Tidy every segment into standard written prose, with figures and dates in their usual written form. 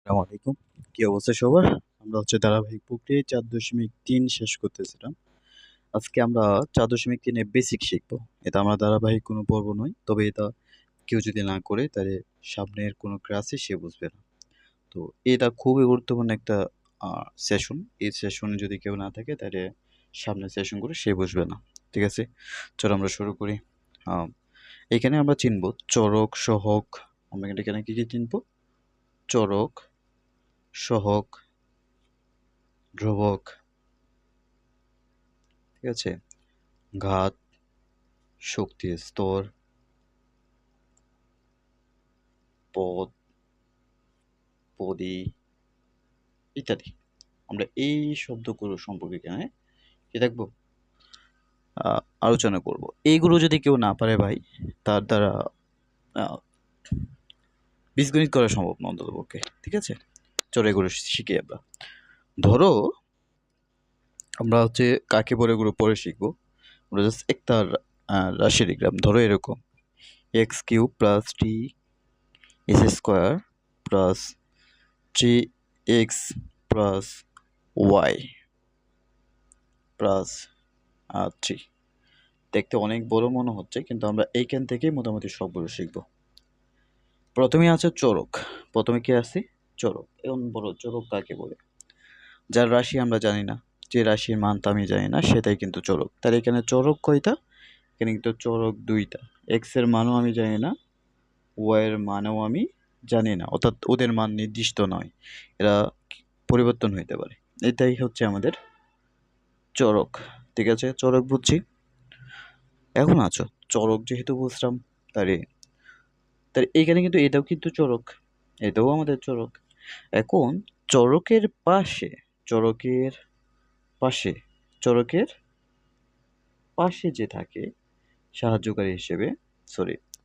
আসসালামু আলাইকুম। কি অবস্থা সবার? আমরা ধারাবাহিক প্রক্রিয়ায় ৪.৩ শেষ করতেছিলাম। আজকে আমরা ৪.৩ এর বেসিক শিখব। এটা আমরা ধারাবাহিক কোনো পর্ব নয়। তবে এটা কেউ যদি না করে তাহলে সামনের কোনো ক্লাসে সে বুঝবে না। তো এটা খুবই গুরুত্বপূর্ণ একটা আ সেশন। এই সেশনে যদি কেউ না থাকে তাহলে সামনের সেশনগুলো সে বুঝবে না। ঠিক আছে? চলো আমরা শুরু করি। আ এখানে আমরা চিনব চরক, সহক। আমরা এখানে কি চিনব? চরক, সহক, ধ্রুবক, ঠিক আছে? ঘাত, শক্তির স্তর, পদ, পদী ইত্যাদি। আমরা এই শব্দগুলো সম্পর্কে এখানে কি দেখব? আলোচনা করব। এইগুলো যদি কেউ না পারে ভাই, তার দ্বারা আ বীজগণিত করা সম্ভব না অন্ততপক্ষে। ঠিক আছে? চলো এগুলো শিখি আমরা। ধরো আমরা কাকে বলে এগুলো পরে শিখব। আমরা জাস্ট একটা রাশি লিখলাম। ধরো এরকম x³ + t s² + 3x + y + 3। দেখতে অনেক বড় মনে হচ্ছে, কিন্তু আমরা এইখান থেকেই মোটামুটি সবগুলো শিখব। প্রথমে আছে চরক। প্রথমে কি আছে? চরক। এখন বলো চরক কাকে বলে? যার রাশি আমরা জানি না, যে রাশির মানটা আমি জানি না, সেটাই কিন্তু চরক। তাহলে এখানে চরক কয়টা? এখানে কিন্তু চরক ২টা। এক্স এর মানও আমি জানি না, ওয়াই এর মানও আমি জানি না। অর্থাৎ ওদের মান নির্দিষ্ট নয়, এরা পরিবর্তন হইতে পারে। এটাই হচ্ছে আমাদের চরক। ঠিক আছে? চরক বুঝছি। এখন চরক যেহেতু বুঝলাম, তাহলে তাহলে এখানে কিন্তু এটাও কিন্তু চরক, এটাও আমাদের চরক। এখন চরকের পাশে চরকের পাশে চরকের পাশে যে থাকে সাহায্যকারী হিসেবে,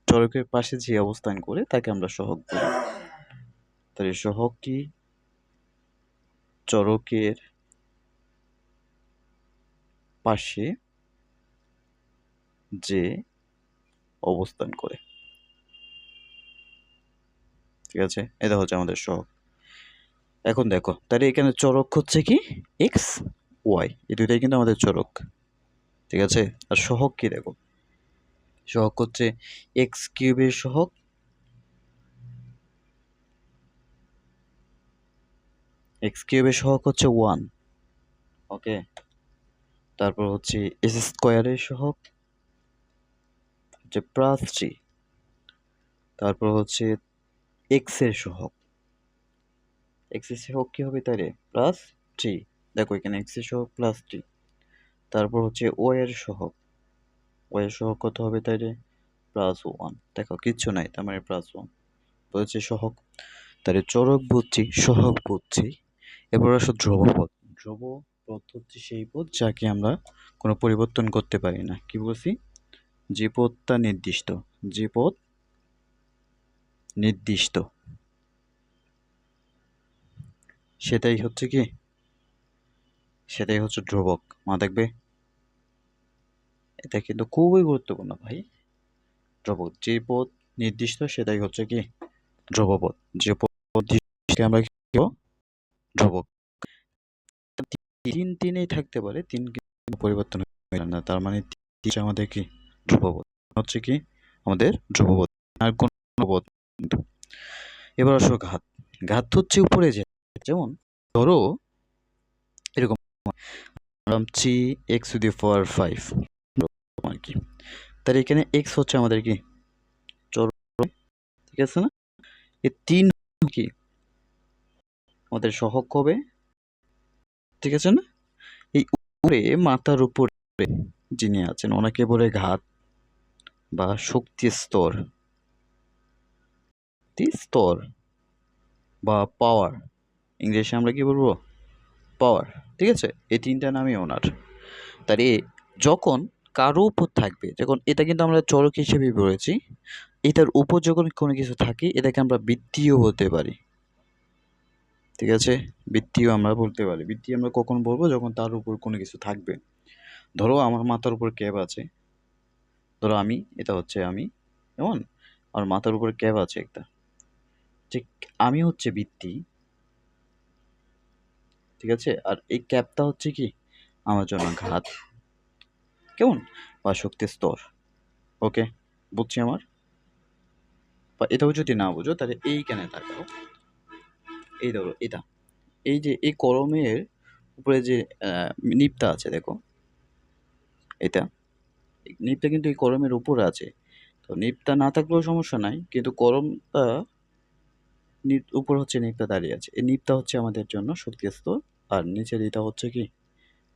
চরকের পাশে যে অবস্থান করে তাকে আমরা সহগ বলি। তাহলে সহগ কি? চরকের পাশে যে অবস্থান করে। ঠিক আছে? এটা হচ্ছে আমাদের সহগ। এখন দেখো, তাহলে এখানে চরক হচ্ছে কি? এক্স, ওয়াই, এই দুইটাই কিন্তু আমাদের চরক। ঠিক আছে? আর সহগ কি দেখো? সহগ হচ্ছে x³ এর সহগ, x³ এর সহগ হচ্ছে 1। ওকে? তারপর হচ্ছে s² এর সহগ হচ্ছে +3। তারপর হচ্ছে x এর সহগ, x এর সহগ কি হবে তাহলে? +3। দেখো এখানে x এর সহগ +3। তারপর হচ্ছে y এর সহগ, y এর সহগ কত হবে তাইলে? +1। দেখো কিচ্ছু নাই, তার মানে +1 হচ্ছে সহগ। তাহলে চরক বুঝছি, সহগ বুঝছি। এরপর আসো ধ্রুবপদ। ধ্রুবপদ হচ্ছে সেই পদ যাকে আমরা কোনো পরিবর্তন করতে পারি না। কি বলছি? যে পদটা নির্দিষ্ট, যে পদ নির্দিষ্ট, সেটাই হচ্ছে কি? সেটাই হচ্ছে ধ্রুবক। মনে থাকবে, এটা কিন্তু খুবই গুরুত্বপূর্ণ ভাই। ধ্রুবক, যে পদ নির্দিষ্ট সেটাই হচ্ছে কি? ধ্রুবপদ। যে পদ নির্দিষ্টকে আমরা কি বলবো? ধ্রুবক। 3 থাকতে পারে, 3 কিন্তু পরিবর্তন হয় না, তার মানে 3 আমাদের কি? ধ্রুবপদ। হচ্ছে কি? আমাদের ধ্রুবপদ, আর কোন পদ কিন্তু। এবার আসো ঘাত। ঘাত হচ্ছে উপরে যায়, যেমন ধরো এরকম 3x⁵ আর কি। তাহলে এখানে x হচ্ছে আমাদের কি? চরক। ঠিক আছে না? এই 3 কি? আমাদের সহগ হবে। ঠিক আছে না? এই উপরে, মাথার উপরে যিনি আছেন ওনাকে বলে ঘাত বা শক্তির স্তর, স্তর বা পাওয়ার। ইংলিশে আমরা কি বলবো? পাওয়ার। ঠিক আছে? এই 3টা নামই ওনার। তাহলে যখন কারো উপর থাকবে, যখন এটা কিন্তু আমরা চরক হিসেবেই বলেছি, এটার উপর যখন কোনো কিছু থাকে এটাকে আমরা বৃত্তীয় বলতে পারি। ঠিক আছে? বৃত্তীয় আমরা বলতে পারি। বৃত্তি আমরা কখন বলবো? যখন তার উপর কোনো কিছু থাকবে। ধরো আমার মাথার উপর ক্যাপ আছে, ধরো আমি, এটা হচ্ছে আমি, কেমন? আমার মাথার উপর ক্যাপ আছে একটা, ঠিক। আমি হচ্ছে বৃত্তি, ঠিক আছে? আর এই ক্যাপটা হচ্ছে কি আমার জন্য ঘাত, কেমন? বা শক্তির স্তর। ওকে, বুঝছি আমার? বা এটাও যদি না বুঝো তাহলে এইখানে তাকাও। এই ধরো এটা। এই যে এই কলমের উপরে যে নিবটা আছে দেখো, এটা। নিবটা কিন্তু এই কলমের উপরে আছে। তো নিবটা না থাকলেও সমস্যা নাই, কিন্তু কলমটা উপর হচ্ছে নিবটা দাঁড়িয়ে আছে। এই নিবটা হচ্ছে আমাদের জন্য শক্তির স্তর, আর নিচের এটা হচ্ছে কি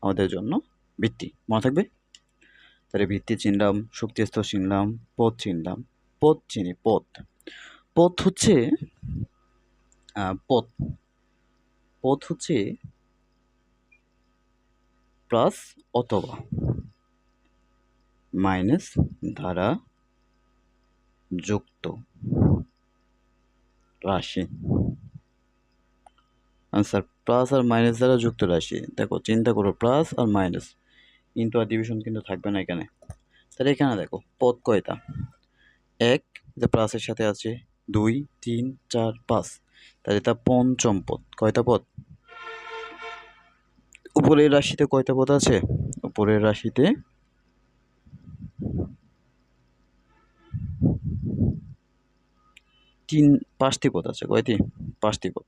আমাদের জন্য ভিত্তি। মনে থাকবে? তাহলে ভিত্তি চিনলাম, শক্তির স্তর চিনলাম, পদ চিনলাম। পদ চিনি, পদ। পদ হচ্ছে পদ পদ হচ্ছে প্লাস অথবা মাইনাস দ্বারা যুক্ত রাশি। আনসার প্লাস আর মাইনাস দ্বারা যুক্ত রাশি। দেখো চিন্তা করো, প্লাস আর মাইনাস, ইন্টু আর ডিভিশন কিন্তু থাকবে না এখানে। তাহলে এখানে দেখো পদ কয়টা? এক, এটা প্লাসের সাথে আছে, 2, 3, 4, 5। তাহলে এটা পঞ্চম পদ। কয়টা পদ? উপরের রাশিতে কয়টা পদ আছে? উপরের রাশিতে 5টি পদ আছে। কয়টি? 5টি পদ।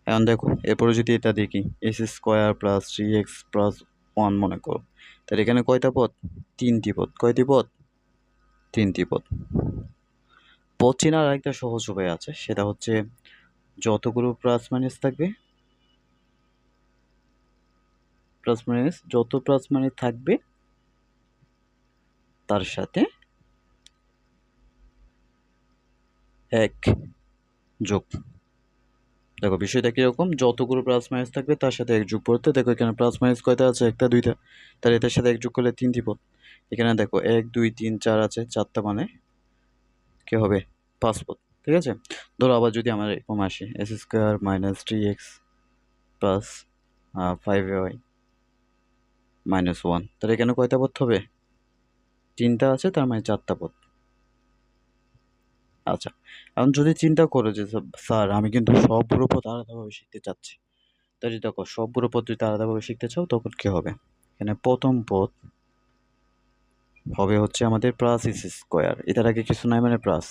এখন দেখো এরপরে যদি এটা দেখি, S square plus 3x plus 1 মনে করো, তাহলে এখানে কয়টা পদ? 3টি পদ। কয়টি পদ? 3টি পদ। পদ চেনার আরেকটা সহজ উপায় আছে, সেটা হচ্ছে যতগুলো প্লাস মাইনাস থাকবে, যত প্লাস মাইনাস থাকবে তার সাথে 1 যোগ। দেখো বিষয়টা কিরকম, যতগুলো প্লাস মাইনাস থাকবে তার সাথে 1 যোগ করতে। দেখো এখানে প্লাস মাইনাস কয়টা আছে? একটা, দুইটা। তাহলে এটার সাথে 1 যোগ করলে 3টি পদ। এখানে দেখো 1, 2, 3, 4 আছে, 4টা মানে কি হবে? 5 পদ। ঠিক আছে? ধরো আবার যদি আমার এরকম আসে, S square minus 3x plus 5y minus 1, তাহলে এখানে কয়টা পদ হবে? 3টা আছে, তার মানে 4টা পদ। আচ্ছা, এখন যদি চিন্তা করো যে স্যার আমি কিন্তু সবগুলো পদ আলাদাভাবে শিখতে চাচ্ছি, তাহলে দেখো সবগুলো পদ যদি আলাদাভাবে শিখতে চাও তখন কি হবে? এখানে প্রথম পদ হবে হচ্ছে আমাদের প্লাস এস স্কোয়ার, এটার আগে কিছু নাই মানে প্লাস।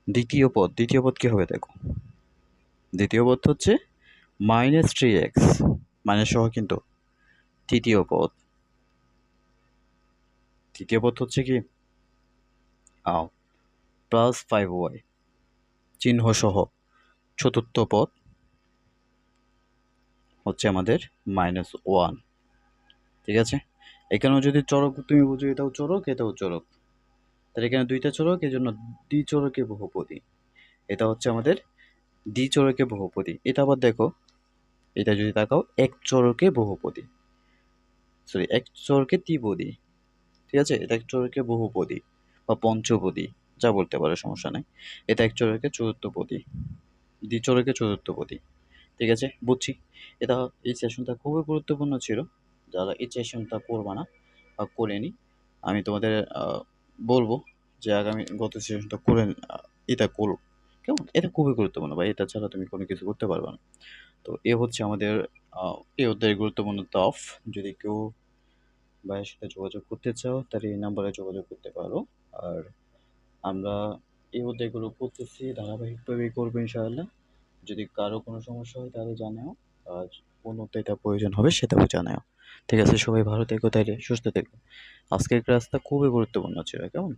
দ্বিতীয় পদ কি হবে দেখো? দ্বিতীয় পদ হচ্ছে মাইনাস 3x, মাইনাস সহ কিন্তু। তৃতীয় পদ হচ্ছে কি প্লাস 5y চিহ্ন সহ। চতুর্থ পদ হচ্ছে আমাদের -1। ঠিক আছে? এখানেও যদি চরক তুমি বুঝো, এটাও চরক, এটাও চরক, তাহলে এখানে দুইটা চরক, এই জন্য দ্বিচরকে বহুপদী। এটা হচ্ছে আমাদের দ্বিচরকে বহুপদী। এটা আবার দেখো, এটা যদি তাকাও এক চরকে বহুপদী, সরি এক চরকে ত্রিপদী। ঠিক আছে? এটা এক চরকে বহুপদী বা পঞ্চপদী, যা বলতে পারো, সমস্যা নাই। এটা এক চরকে চতুর্থপদী, দ্বিচরকে চতুর্থপদী। ঠিক আছে? বুঝছি। এটা এই সেশনটা খুবই গুরুত্বপূর্ণ ছিল। যারা এই সেশনটা করবা না বা করেনি, আমি তোমাদের বলবো যে গত সেশনটা করে এটা করো। কেমন? এটা খুবই গুরুত্বপূর্ণ ভাই, এটা ছাড়া তুমি কোনো কিছু করতে পারবে না। তো এ হচ্ছে আমাদের এই অধ্যায়ের গুরুত্বপূর্ণ টপ। যদি কেউ ভাইয়ের সাথে যোগাযোগ করতে চাও তাহলে এই নাম্বারে যোগাযোগ করতে পারো। আর আমরা এই অধ্যায়গুলো করতেছি, ধারাবাহিকভাবেই করবো ইনশাআল্লাহ। যদি কারো কোনো সমস্যা হয় তাহলে জানাও, আর কোন অধ্যায়টা প্রয়োজন হবে সেটাও জানাও। ঠিক আছে? সবাই ভালো থেকো, তাইলে সুস্থ থেকো। আজকের ক্লাসটা খুবই গুরুত্বপূর্ণ ছিল, কেমন?